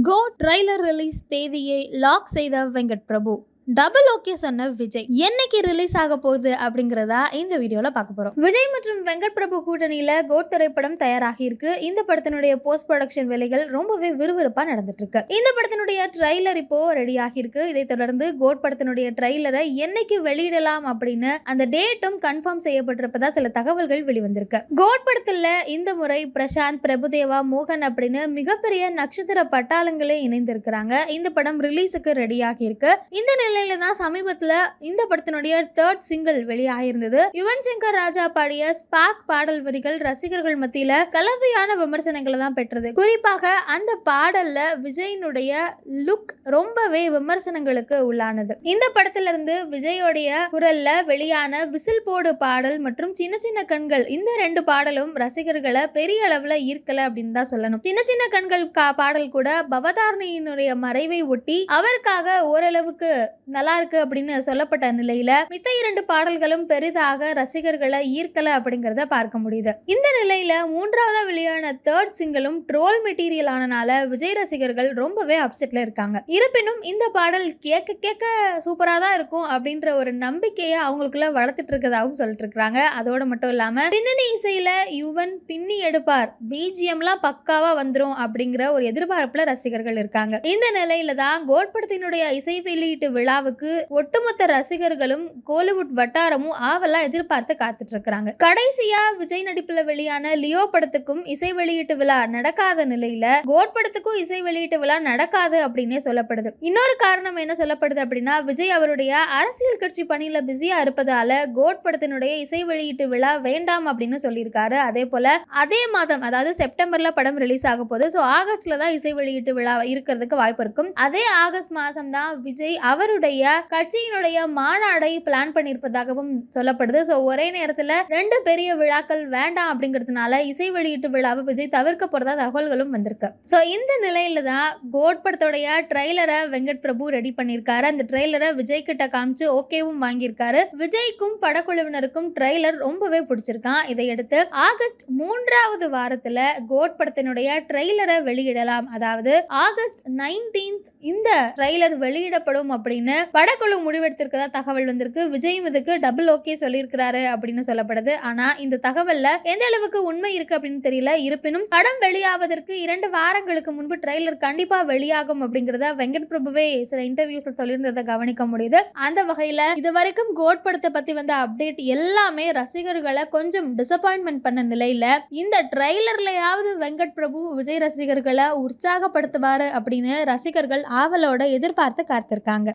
கோ trailer release தேதியை lock செய்த Venkat Prabhu. Double okay சொன்ன விஜய் என்னைக்கு ரிலீஸ் ஆக போகுது அப்படிங்கறதா இந்த வீடியோல பார்க்க போறோம். விஜய் மற்றும் வெங்கட் பிரபு கூட்டணியில கோட் திரைப்படம் தயாராகி இருக்கு. இந்த படத்தினுடைய போஸ்ட் ப்ரொடக்ஷன் வேலைகள் ரொம்பவே விறுவிறுப்பா நடந்துட்டு இருக்கு. இந்த படத்தினுடைய ட்ரைலர் இப்போ ரெடி ஆகி இருக்கு. இதை தொடர்ந்து கோட் படத்தினுடைய ட்ரைலரை என்னைக்கு வெளியிடலாம் அப்படின்னு அந்த டேட்டும் கன்ஃபார்ம் செய்யப்பட்டிருப்பதா சில தகவல்கள் வெளிவந்திருக்கு. கோட் படத்துல இந்த முறை பிரசாந்த், பிரபுதேவா, மோகன் அப்படின்னு மிகப்பெரிய நட்சத்திர பட்டாளங்களே இணைந்திருக்கிறாங்க. இந்த படம் ரிலீஸுக்கு ரெடி ஆகி இருக்கு. இந்த நிலையில தான் சமீபத்துல இந்த படத்தினுடைய 3rd சிங்கிள் வெளியாகிருந்தது. யுவன் சங்கர் ராஜா பாடிய ஸ்பார்க் பாடல் வரிகள் ரசிகர்கள் மத்தியில கலவையான விமர்சனங்களை தான் பெற்றது. குறிப்பாக அந்த பாடல்ல விஜயினுடைய லுக் ரொம்பவே விமர்சனங்களுக்கு உள்ளானது. இந்த படத்துல இருந்து விஜயோடைய குரல்ல வெளியான விசில் போடு பாடல் மற்றும் சின்ன சின்ன கண்கள், இந்த 2 பாடலும் ரசிகர்களை பெரிய அளவுல ஈர்க்கல அப்படின்னு தான் சொல்லணும். சின்ன சின்ன கண்கள் பாடல் கூட பவதாரணியினுடைய மறைவை ஒட்டி அவருக்காக ஓரளவுக்கு நல்லா இருக்கு அப்படின்னு சொல்லப்பட்ட நிலையில மித்த 2 பாடல்களும் பெரிதாக ரசிகர்களை ஈர்க்கல அப்படிங்கறத பார்க்க முடியுது. இந்த நிலையில 3வது வெளியான 3rd சிங்கிளும் ட்ரோல் மெட்டீரியல் ஆனனால விஜய் ரசிகர்கள் ரொம்பவே அப்செட்ல இருக்காங்க. இருப்பினும் இந்த பாடல் கேட்க சூப்பரா தான் இருக்கும் அப்படின்ற ஒரு நம்பிக்கையை அவங்களுக்குள்ள வளர்த்துட்டு இருக்கதாகவும் சொல்லிட்டு இருக்காங்க. அதோட மட்டும் இல்லாம பின்னணி இசையில யுவன் பின்னி எடுப்பார், பிஜிஎம்லாம் பக்காவா வந்துரும் அப்படிங்கிற ஒரு எதிர்பார்ப்புல ரசிகர்கள் இருக்காங்க. இந்த நிலையில தான் கோட் படத்தினுடைய இசை வெளியீட்டு விழாவுக்கு ஒட்டுமொத்த ரசிகர்களும் கோலிவுட் வட்டாரமும் ஆவலா எதிர்பார்த்து காத்துட்டு இருக்காங்க. கடைசியா விஜய் நடிப்புல வெளியான லியோ படத்துக்கும் இசை வெளியீட்டு விழா நடக்காத நிலையில கோட் படத்துக்கும் இசை வெளியீட்டு விழா நடக்காது அப்படின்னே சொல்லப்படுது. இன்னொரு காரணம் என்ன சொல்லப்படுது அப்படின்னா, விஜய் அவருடைய அரசியல் கட்சி பணியில பிஸியா இருப்பதால கோட் படத்தினுடைய இசை வெளியீட்டு விழா வேண்டாம் அப்படின்னு சொல்லியிருக்காரு. அதே போல அதே மாதம், அதாவது செப்டம்பர்ல படம் ரிலீஸ் ஆக போகுது. ஸோ ஆகஸ்ட்ல தான் இசை வெளியீட்டு விழா இருக்கிறதுக்கு வாய்ப்பு இருக்கும். அதே ஆகஸ்ட் மாசம் தான் விஜய் அவருடைய கட்சியினுடைய மாநாடை பிளான் பண்ணியிருப்பதாகவும் சொல்லப்படுது. ஸோ ஒரே நேரத்தில் 2 பெரிய விழாக்கள் வேண்டாம் அப்படிங்கிறதுனால இசை வெளியீட்டு விழாவை விஜய் தவிர்க்க போறதா தகவல்களும் வந்திருக்கு. ஸோ இந்த நிலையில தான் கோட் படத்துடைய ட்ரெய்லரை வெங்கட் பிரபு ரெடி பண்ணியிருக்காரு. அந்த ட்ரெய்லரை விஜய் கிட்ட காமிச்சு ஓகேவும் வாங்கியிருக்காரு. விஜய்க்கும் படக்குழுவினருக்கும் ட்ரெய்லர் ரொம்பவே பிடிச்சிருக்கான். இதையடுத்து ஆகஸ்ட் 3வது வாரத்துல கோட் படத்தினுடைய ட்ரெய்லரை வெளியிடலாம். அதாவது ஆகஸ்ட் 19th இந்த ட்ரெய்லர் வெளியிடப்படும் அப்படின்னு படக்குழு முடிவெடுத்திருக்கதா தகவல் வந்திருக்கு. விஜயும் இதுக்கு டபுள் ஓகே சொல்லியிருக்கிறாரு அப்படின்னு சொல்லப்படுது. ஆனா இந்த தகவல்ல எந்த அளவுக்கு உண்மை இருக்கு அப்படின்னு தெரியல. இருப்பினும் படம் வெளியாவதற்கு 2 வாரங்களுக்கு முன்பு ட்ரெய்லர் கண்டிப்பா வெளியாகும் அப்படிங்கறத வெங்கட் பிரபுவே சில இன்டர்வியூஸ்ல சொல்லியிருந்ததை கவனிக்க முடியுது. அந்த வகையில இதுவரைக்கும் கோட் படத்தை பத்தி வந்த அப்டேட் எல்லாமே ரசிகர்களை கொஞ்சம் டிசப்பாயின்மெண்ட் பண்ண நிலையில இந்த ட்ரெய்லர்லயாவது வெங்கட் பிரபு விஜய் ரசிகர்களை உற்சாகப்படுத்துவாரு அப்படின்னு ரசிகர்கள் ஆவலோட எதிர்பார்த்து காத்திருக்காங்க.